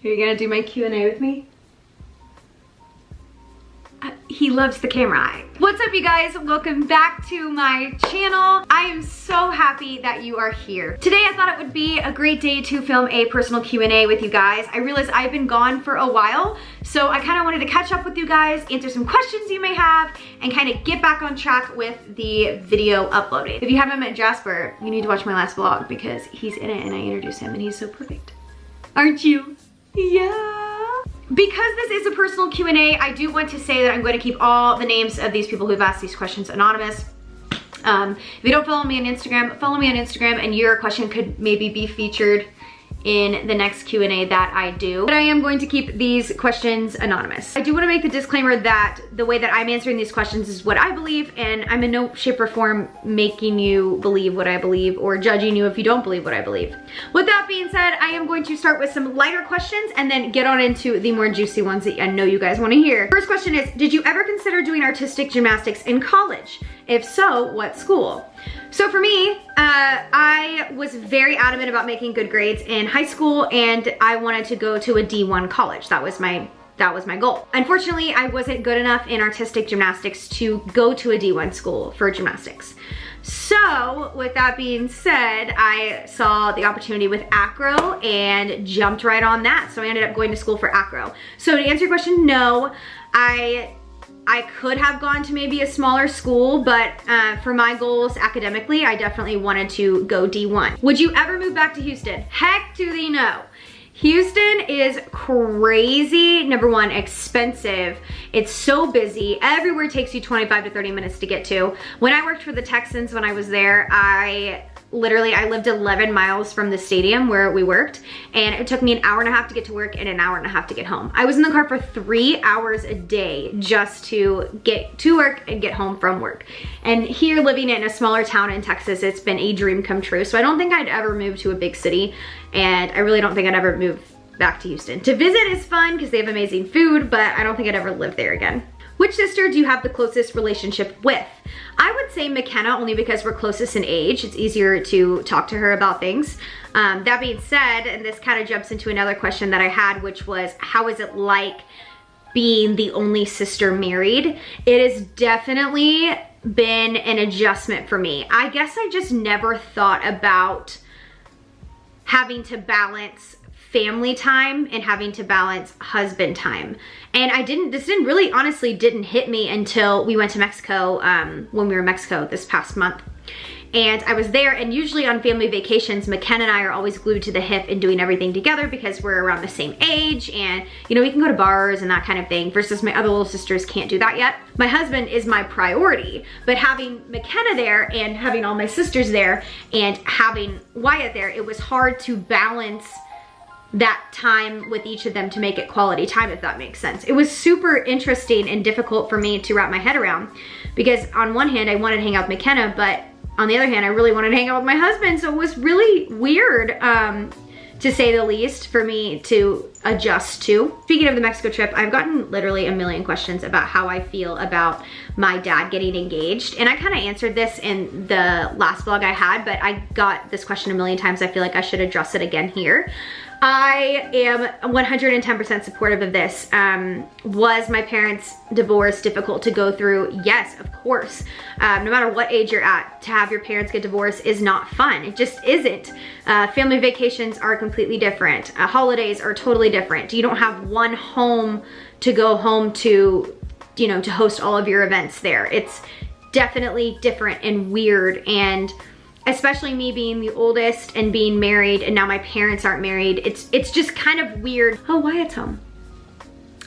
Are you gonna do my Q&A with me? He loves the camera eye. What's up, you guys? Welcome back to my channel. I am so happy that you are here. Today I thought it would be a great day to film a personal Q&A with you guys. I realized I've been gone for a while, so I kind of wanted to catch up with you guys, answer some questions you may have, and kind of get back on track with the video uploading. If you haven't met Jasper, you need to watch my last vlog because he's in it and I introduced him and he's so perfect. Aren't you? Yeah. Because this is a personal Q&A, I do want to say that I'm going to keep all the names of these people who've asked these questions anonymous. If you don't follow me on Instagram, and your question could maybe be featured in the next Q&A that I do. But I am going to keep these questions anonymous. I do want to make the disclaimer that the way that I'm answering these questions is what I believe, and I'm in no shape or form making you believe what I believe or judging you if you don't believe what I believe. With that being said, I am going to start with some lighter questions and then get on into the more juicy ones that I know you guys want to hear. First question is, did you ever consider doing artistic gymnastics in college? If so, what school? So for me, I was very adamant about making good grades in high school, and I wanted to go to a D1 college. That was my goal. Unfortunately, I wasn't good enough in artistic gymnastics to go to a D1 school for gymnastics. So with that being said, I saw the opportunity with acro and jumped right on that. So I ended up going to school for acro. So to answer your question, no, I could have gone to maybe a smaller school, but for my goals academically, I definitely wanted to go D1. Would you ever move back to Houston? Heck to the no. Houston is crazy. Number one, expensive. It's so busy. Everywhere takes you 25 to 30 minutes to get to. When I worked for the Texans when I was there, I lived 11 miles from the stadium where we worked, and it took me an hour and a half to get to work and an hour and a half to get home. I was in the car for 3 hours a day just to get to work and get home from work. And here, living in a smaller town in Texas, it's been a dream come true. So I don't think I'd ever move to a big city, and I really don't think I'd ever move back to Houston. To visit is fun because they have amazing food, but I don't think I'd ever live there again. Which sister do you have the closest relationship with? I would say McKenna, only because we're closest in age. It's easier to talk to her about things. That being said, and this kind of jumps into another question that I had, which was, how is it like being the only sister married? It has definitely been an adjustment for me. I guess I just never thought about having to balance family time and having to balance husband time. And this honestly didn't hit me until we went to Mexico, when we were in Mexico this past month. And I was there, and usually on family vacations, McKenna and I are always glued to the hip and doing everything together because we're around the same age, and you know, we can go to bars and that kind of thing, versus my other little sisters can't do that yet. My husband is my priority, but having McKenna there and having all my sisters there and having Wyatt there, it was hard to balance that time with each of them to make it quality time, if that makes sense. It was super interesting and difficult for me to wrap my head around, because on one hand I wanted to hang out with McKenna, but on the other hand I really wanted to hang out with my husband. So it was really weird, to say the least, for me to adjust to. Speaking of the Mexico trip, I've gotten literally a million questions about how I feel about my dad getting engaged. And I kind of answered this in the last vlog I had, but I got this question a million times. I feel like I should address it again here. I am 110% supportive of this. Was my parents' divorce difficult to go through? Yes, of course. No matter what age you're at, to have your parents get divorced is not fun. It just isn't. Family vacations are completely different. Holidays are totally different. You don't have one home to go home to, you know, to host all of your events there. It's definitely different and weird, and especially me being the oldest and being married, and now my parents aren't married. It's just kind of weird. Oh, Wyatt's home.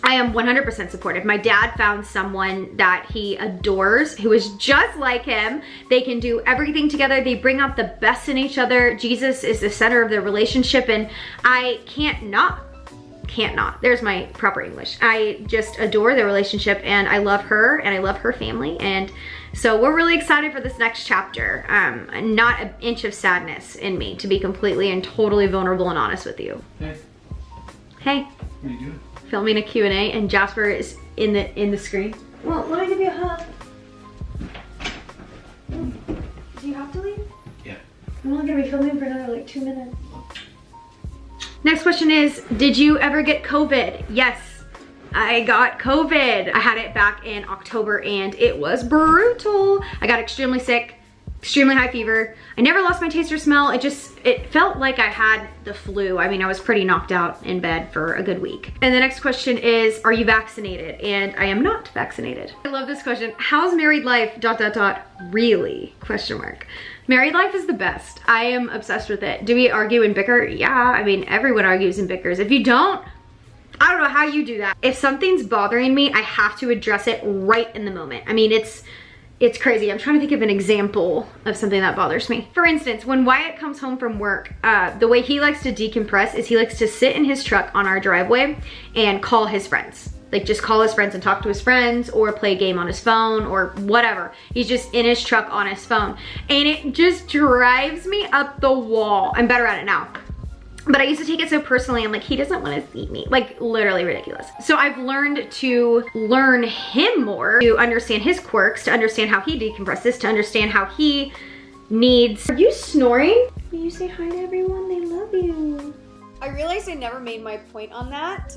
I am 100% supportive. My dad found someone that he adores, who is just like him. They can do everything together. They bring out the best in each other. Jesus is the center of their relationship, and I can't not. There's my proper English. I just adore their relationship, and I love her and I love her family, and so we're really excited for this next chapter. Not an inch of sadness in me, to be completely and totally vulnerable and honest with you. Hey. Hey. What are you doing? Filming a Q&A, and Jasper is in the screen. Well, let me give you a hug. Do you have to leave? Yeah. I'm only gonna be filming for another like 2 minutes. Next question is, did you ever get COVID? Yes, I got COVID. I had it back in October and it was brutal. I got extremely sick, extremely high fever. I never lost my taste or smell. It felt like I had the flu. I mean, I was pretty knocked out in bed for a good week. And the next question is, are you vaccinated? And I am not vaccinated. I love this question. How's married life, ... really? ? Married life is the best. I am obsessed with it. Do we argue and bicker? Yeah, I mean, everyone argues and bickers. If you don't, I don't know how you do that. If something's bothering me, I have to address it right in the moment. I mean, it's crazy. I'm trying to think of an example of something that bothers me. For instance, when Wyatt comes home from work, the way he likes to decompress is he likes to sit in his truck on our driveway and call his friends. Like, just call his friends and talk to his friends or play a game on his phone or whatever. He's just in his truck on his phone. And it just drives me up the wall. I'm better at it now. But I used to take it so personally. I'm like, he doesn't want to see me. Like, literally ridiculous. So I've learned to learn him more, to understand his quirks, to understand how he decompresses, to understand how he needs. Are you snoring? Will you say hi to everyone? They love you. I realized I never made my point on that.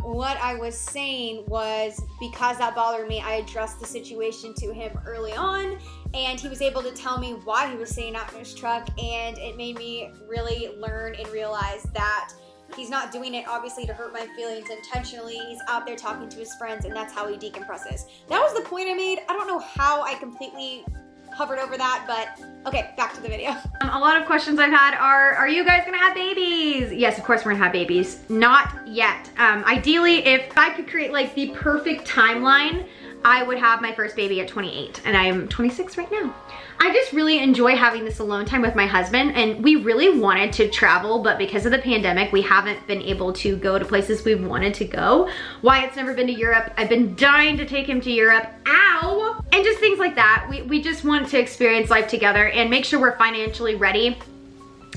What I was saying was, because that bothered me, I addressed the situation to him early on, and he was able to tell me why he was staying out in his truck, and it made me really learn and realize that he's not doing it obviously to hurt my feelings intentionally. He's out there talking to his friends, and that's how he decompresses. That was the point I made. I don't know how I completely hovered over that, but okay, back to the video. A lot of questions I've had are you guys gonna have babies? Yes, of course we're gonna have babies. Not yet. Ideally, if I could create like the perfect timeline, I would have my first baby at 28, and I am 26 right now. I just really enjoy having this alone time with my husband, and we really wanted to travel, but because of the pandemic, we haven't been able to go to places we've wanted to go. Wyatt's never been to Europe. I've been dying to take him to Europe. Ow! And just things like that. We just want to experience life together and make sure we're financially ready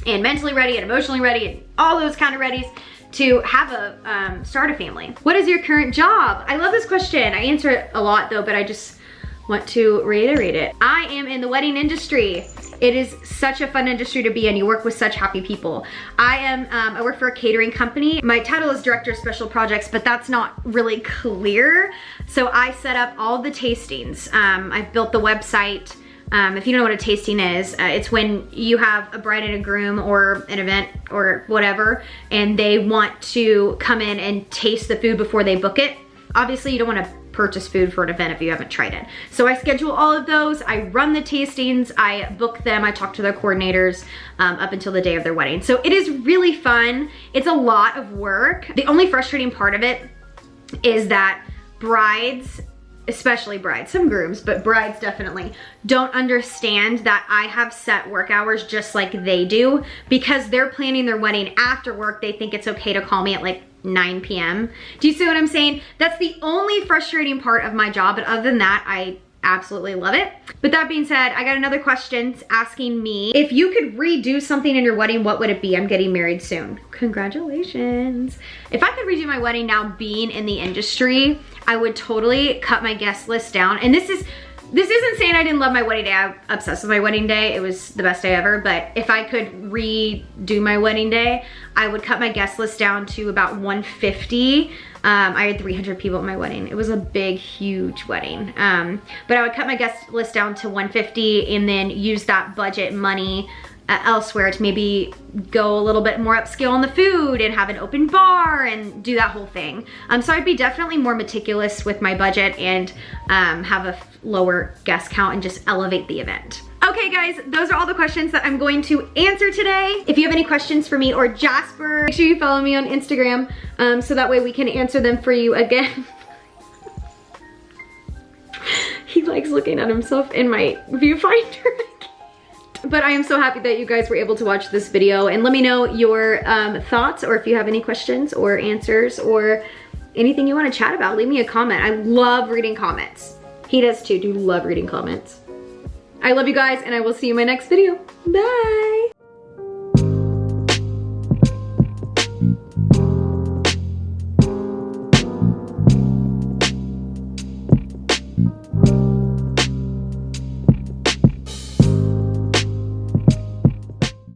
and mentally ready and emotionally ready and all those kind of readies to have a, start a family. What is your current job? I love this question. I answer it a lot though, but I just want to reiterate it. I am in the wedding industry. It is such a fun industry to be in. You work with such happy people. I work for a catering company. My title is Director of Special Projects, but that's not really clear. So I set up all the tastings. I've built the website. If you don't know what a tasting is, it's when you have a bride and a groom or an event or whatever, and they want to come in and taste the food before they book it. Obviously, you don't want to purchase food for an event if you haven't tried it. So I schedule all of those, I run the tastings, I book them, I talk to their coordinators up until the day of their wedding. So it is really fun. It's a lot of work. The only frustrating part of it is that brides, especially brides, some grooms, but brides definitely, don't understand that I have set work hours just like they do. Because they're planning their wedding after work, they think it's okay to call me at like 9 p.m. Do you see what I'm saying? That's the only frustrating part of my job, but other than that, I absolutely love it. But that being said, I got another question asking me, if you could redo something in your wedding, what would it be? I'm getting married soon. Congratulations. If I could redo my wedding now being in the industry, I would totally cut my guest list down. And this isn't saying I didn't love my wedding day. I'm obsessed with my wedding day. It was the best day ever. But if I could redo my wedding day, I would cut my guest list down to about 150. I had 300 people at my wedding. It was a big, huge wedding. But I would cut my guest list down to 150 and then use that budget money elsewhere to maybe go a little bit more upscale on the food and have an open bar and do that whole thing. So I'd be definitely more meticulous with my budget and have a lower guest count and just elevate the event. Okay guys, those are all the questions that I'm going to answer today. If you have any questions for me or Jasper, make sure you follow me on Instagram so that way we can answer them for you again. He likes looking at himself in my viewfinder. But I am so happy that you guys were able to watch this video, and let me know your thoughts, or if you have any questions or answers or anything you want to chat about, leave me a comment. I love reading comments. He does too. Do love reading comments. I love you guys, and I will see you in my next video. Bye.